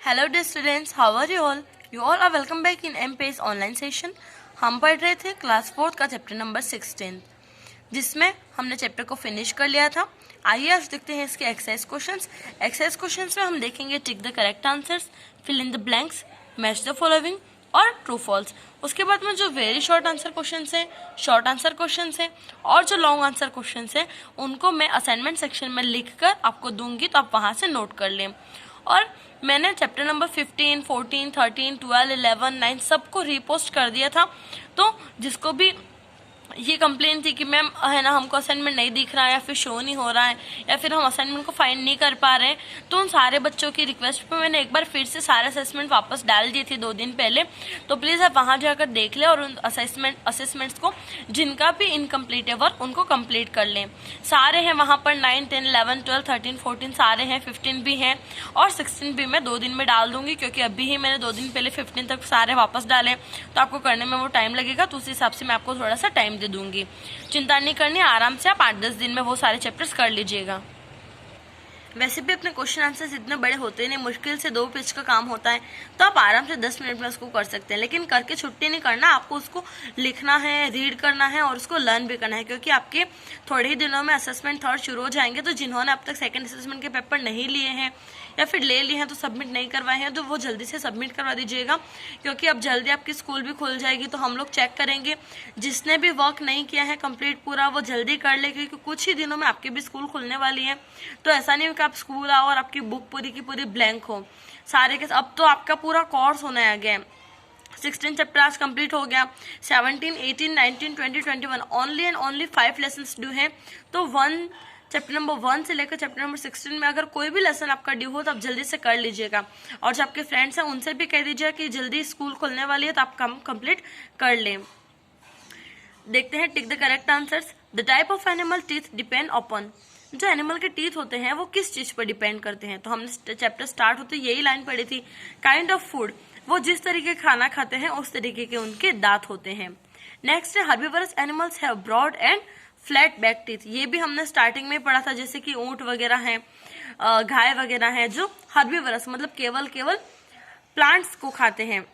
Hello dear students, how are you all? You all are welcome back in एमपेस online session. हम पढ़ रहे थे क्लास 4 का चैप्टर नंबर 16, जिसमें हमने चैप्टर को फिनिश कर लिया था। आइए आज देखते हैं इसके एक्सरसाइज क्वेश्चंस। एक्सरसाइज क्वेश्चंस में हम देखेंगे tick the correct answers, fill in the blanks, match the following और ट्रू फॉल्स। उसके बाद में जो वेरी शॉर्ट आंसर क्वेश्चंस हैं, शॉर्ट आंसर क्वेश्चंस हैं और जो लॉन्ग आंसर क्वेश्चंस हैं, उनको मैं असाइनमेंट सेक्शन में लिखकर आपको दूंगी, तो आप वहां से नोट कर लें। और मैंने चैप्टर नंबर 15, 14, 13, 12, 11, 9 सबको रीपोस्ट कर दिया था। तो जिसको भी ये कंप्लेन थी कि मैम है ना हमको असाइनमेंट नहीं दिख रहा है या फिर शो नहीं हो रहा है या फिर हम असाइनमेंट को फाइंड नहीं कर पा रहे हैं, तो उन सारे बच्चों की रिक्वेस्ट पे मैंने एक बार फिर से सारे असेसमेंट वापस डाल दिए थे 2 दिन पहले। तो प्लीज़ आप वहाँ जाकर देख लें और उन असेसमेंट्स को जिनका भी इनकम्प्लीट है वर्क उनको कंप्लीट कर लें। सारे हैं वहाँ पर 9, 10, 11, 12, 13, 14 सारे हैं, 15 भी हैं और 16 भी मैं 2 दिन में डाल दूंगी, क्योंकि अभी ही मैंने 2 दिन पहले 15 तक सारे वापस डाले, तो आपको करने में वो टाइम लगेगा। तो उस हिसाब से मैं आपको थोड़ा सा टाइम दे दूंगी। चिंता नहीं करनी, आराम से आप 8-10 दिन में वो सारे चैप्टर्स कर लीजिएगा। वैसे भी अपने क्वेश्चन आंसर्स इतने बड़े होते नहीं, मुश्किल से 2 पेज का काम होता है, तो आप आराम से 10 मिनट में उसको कर सकते हैं। लेकिन करके छुट्टी नहीं करना, आपको उसको लिखना है, रीड करना है और उसको लर्न भी करना है, क्योंकि आपके थोड़े ही दिनों में असेसमेंट 3rd शुरू हो जाएंगे। तो जिन्होंने अब तक 2nd असेसमेंट के पेपर नहीं लिए हैं या फिर ले लिए हैं तो सबमिट नहीं करवाए हैं, तो वो जल्दी से सबमिट करवा दीजिएगा, क्योंकि अब जल्दी आपकी स्कूल भी खुल जाएगी, तो हम लोग चेक करेंगे। जिसने भी वर्क नहीं किया है कंप्लीट पूरा, वो जल्दी कर ले, क्योंकि कुछ ही दिनों में आपकी भी स्कूल खुलने वाली है। तो ऐसा नहीं हो कि आप स्कूल आओ और आपकी बुक पूरी की पूरी ब्लैंक हो सारे के। अब तो आपका पूरा कोर्स होने आ गया है। 16 चैप्टर आज कंप्लीट हो गया, 17, 18, 19, 20, 21 only and only 5 lessons due हैं। तो चैप्टर नंबर 1 से लेकर चैप्टर नंबर 16 में अगर कोई भी लेसन आपका ड्यू हो तो आप जल्दी से कर लीजिएगा। और जो आपके फ्रेंड्स हैं उनसे भी कह दीजिएगा कि जल्दी स्कूल खुलने वाली है, तो आप काम कंप्लीट कर लें। देखते हैं टिक the correct answers. The type of animal teeth depend upon. जो एनिमल के टीथ होते हैं वो किस चीज पर डिपेंड करते हैं? तो हमने चैप्टर स्टार्ट होते यही लाइन पढ़ी थी, काइंड ऑफ फूड। वो जिस तरीके खाना खाते हैं उस तरीके के उनके दांत होते हैं। नेक्स्ट है herbivorous animals have broad and flat back teeth. ये भी हमने स्टार्टिंग में पढ़ा था, जैसे कि ऊंट वगैरह हैं, गाय वगैरह हैं, जो हर्बीवरस मतलब केवल प्लांट्स को खाते हैं,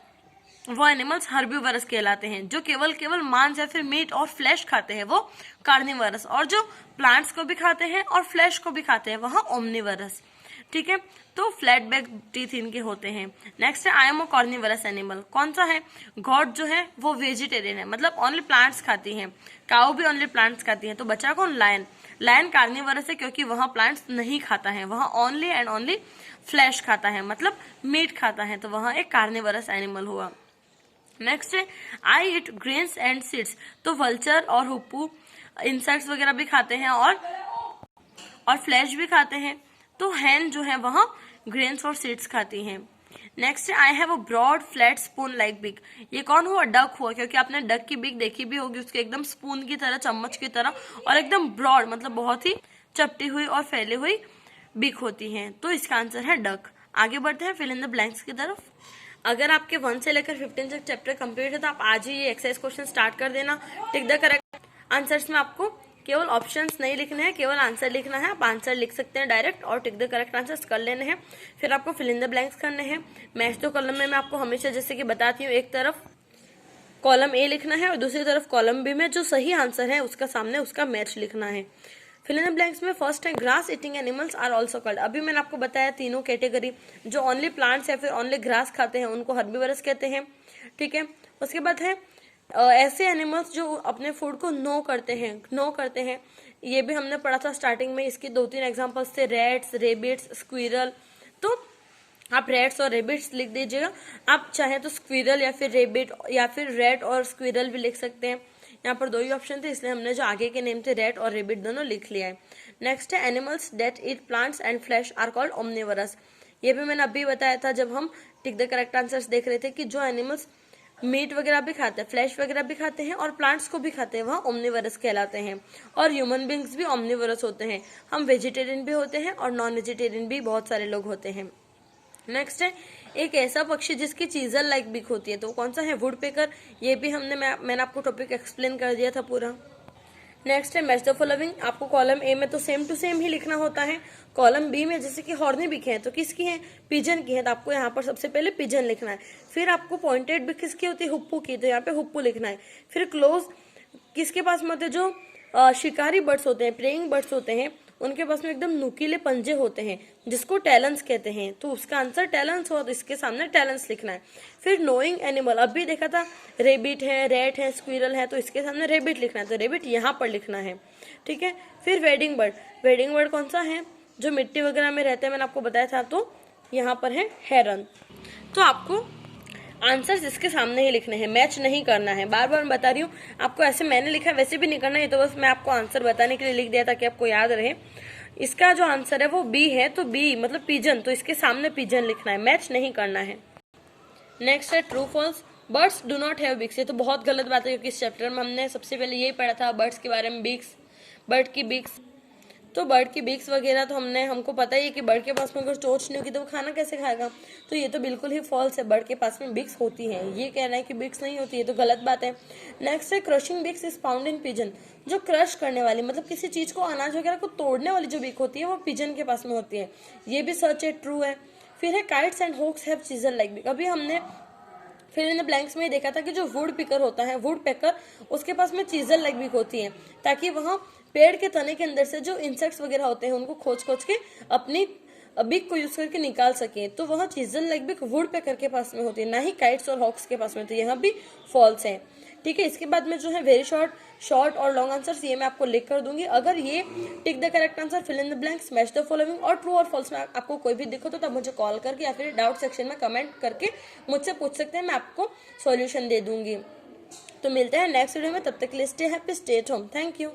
वो एनिमल्स हर्बीवरस कहलाते हैं। जो केवल मांस या फिर मीट और फ्लैश खाते हैं वो कार्निवरस, और जो प्लांट्स को भी खाते हैं और फ्लैश को भी खाते हैं वहाँ ओमनिवरस। ठीक है, तो फ्लैट बैक टीथ इनके होते हैं। नेक्स्ट है I am a carnivorous animal. कौन सा है? गॉड जो है वो वेजिटेरियन है, मतलब ओनली प्लांट्स खाती है। काऊ भी ओनली प्लांट्स खाती है। तो बचा कौन? लायन। लायन कार्निवरस है, क्योंकि वहाँ प्लांट्स नहीं खाता है, वहाँ ओनली एंड ओनली फ्लैश खाता है, मतलब मीट खाता है, तो वहाँ एक कार्निवरस एनिमल हुआ। नेक्स्ट है आई इट ग्रेन्स एंड सीड्स। तो वल्चर और हुप्पू इंसेक्ट्स वगैरह भी खाते हैं और फ्लैश भी खाते हैं। तो हैन जो है वहाँ ग्रेन्स और सीड्स खाती हैं। नेक्स्ट है I have a broad flat spoon like beak. ये कौन हुआ? डक हुआ, क्योंकि आपने डक की बिग देखी भी होगी, उसके एकदम स्पून की तरह, चम्मच की तरह, और एकदम ब्रॉड मतलब बहुत ही चपटी हुई और फैली हुई बिग होती है। तो इसका आंसर है डक। आगे बढ़ते हैं फिल इन द ब्लैंक्स की तरफ। अगर आपके 1 से लेकर 15 तक चैप्टर कंप्लीट है तो आप आज ही ये एक्सरसाइज क्वेश्चन स्टार्ट कर देना। टिक द करेक्ट आंसर्स में आपको केवल ऑप्शंस नहीं लिखने हैं, केवल आंसर लिखना है। आप आंसर लिख सकते हैं डायरेक्ट और टिक द करेक्ट आंसर्स कर लेने हैं। फिर आपको फिल इन द ब्लैंक्स करने हैं। मैच द कॉलम में मैं आपको हमेशा जैसे कि बताती हूँ, एक तरफ कॉलम ए लिखना है और दूसरी तरफ कॉलम बी में जो सही आंसर है उसका सामने उसका मैच लिखना है। फिल इन द ब्लैंक्स में फर्स्ट है grass eating animals are also called. अभी मैंने आपको बताया तीनों कैटेगरी, जो ओनली प्लांट्स या फिर ओनली ग्रास खाते हैं उनको हर्बीवरस कहते हैं। ठीक है, उसके बाद है ऐसे एनिमल्स जो अपने फूड को नो करते हैं। ये भी हमने पढ़ा था स्टार्टिंग में, इसके 2-3 एग्जांपल्स थे, रैट्स, रेबिट्स, स्क्विरल। तो आप रैट्स और रेबिट्स लिख दीजिएगा। आप चाहे तो स्क्विरल या फिर रेबिट या फिर रैट और स्क्विरल भी लिख सकते हैं। यहाँ पर 2 ही ऑप्शन थे, इसलिए हमने जो आगे के नेम थे रैट और रेबिट दोनों लिख लिया है। नेक्स्ट है animals that eat plants and flesh are called omnivorous. ये भी मैंने अभी बताया था जब हम टिक द करेक्ट आंसर्स देख रहे थे, कि जो एनिमल्स मीट वगैरह भी खाते हैं, फ्लैश वगैरह भी खाते हैं और प्लांट्स को भी खाते हैं, वहाँ ओमनिवरस कहलाते हैं। और ह्यूमन बींग्स भी ओमनिवरस होते हैं। हम वेजिटेरियन भी होते हैं और नॉन वेजिटेरियन भी बहुत सारे लोग होते हैं। नेक्स्ट है एक ऐसा पक्षी जिसकी चीजल लाइक बिक होती है, तो कौन सा है? Would picker. ये भी मैंने आपको टॉपिक एक्सप्लेन कर दिया था पूरा। नेक्स्ट है मैच द फॉलोइंग। आपको कॉलम ए में तो सेम टू सेम ही लिखना होता है। कॉलम बी में जैसे कि हॉर्नी बिक है तो किसकी है, पिजन की है, तो आपको यहाँ पर सबसे पहले पिजन लिखना है। फिर आपको पॉइंटेड बिक किसकी होती है, हुप्पू की, तो यहाँ पे हुप्पू लिखना है। फिर क्लोज किसके पास में होते हैं, जो शिकारी बर्ड्स होते हैं, प्लेइंग बर्ड्स होते हैं, उनके पास में एकदम नुकीले पंजे होते हैं जिसको टैलेंस कहते हैं, तो उसका आंसर टैलेंस हुआ, तो इसके सामने टैलेंस लिखना है। फिर नोइंग एनिमल, अभी देखा था रेबिट है, रैट है, स्क्विरल है, तो इसके सामने रेबिट लिखना है, तो रेबिट यहाँ पर लिखना है। ठीक है। फिर वेडिंग बर्ड, वेडिंग बर्ड कौन सा है, जो मिट्टी वगैरह में रहते हैं, मैंने आपको बताया था, तो यहाँ पर है हेरन। तो आपको आंसर्स इसके सामने ही लिखने हैं, मैच नहीं करना है। बार बार बता रही हूँ आपको, ऐसे मैंने लिखा है वैसे भी नहीं करना है, तो बस मैं आपको आंसर बताने के लिए लिख दिया ताकि आपको याद रहे। इसका जो आंसर है वो बी है, तो बी मतलब पिजन, तो इसके सामने पिजन लिखना है, मैच नहीं करना है। नेक्स्ट है true false. Birds do not have beaks, ये तो बहुत गलत बात है क्योंकि इस चैप्टर में हमने सबसे पहले यही पढ़ा था बर्ड्स के बारे में, बिक्स, बर्ड की बिक्स। तो बर्ड की बिक्स वगैरह तो हमको पता ही है कि बर्ड के पास में अगर चोंच नहीं होगी तो वो खाना कैसे खाएगा, तो ये तो बिल्कुल ही फॉल्स है, बर्ड के पास में बिक्स होती है। ये कहना है कि बिक्स नहीं होती है तो गलत बात है। नेक्स्ट है crushing beaks is found in pigeon, जो क्रश करने वाली मतलब किसी चीज को, अनाज वगैरह को तोड़ने वाली जो बिक होती है वो पिजन के पास में होती है, ये भी सच है, ट्रू है। फिर है kites and hawks have chisel like beak, अभी हमने फिर इन ब्लैंक्स में देखा था कि जो वुड पिकर होता है, वुड पेकर, उसके पास में चीजल लाइक बिक होती है, ताकि वहां पेड़ के तने के अंदर से जो इंसेक्ट्स वगैरह होते हैं उनको खोज खोज के अपनी बिक को यूज करके निकाल सके, तो वह चीजल लाइक बिक वुड पेकर के पास में होती है, ना ही काइट्स और हॉक्स के पास में, तो यहाँ भी फॉल्स है। ठीक है। इसके बाद में जो है वेरी शॉर्ट और लॉन्ग आंसर्स ये मैं आपको लिख कर दूंगी। अगर ये tick the correct answer, fill in the blanks, match the following और ट्रू और फॉल्स में आपको कोई भी दिखो तो तब मुझे कॉल करके या फिर डाउट सेक्शन में कमेंट करके मुझसे पूछ सकते हैं, मैं आपको सॉल्यूशन दे दूंगी। तो मिलते हैं नेक्स्ट वीडियो में, तब तक के लिए stay happy, stay at home, thank you.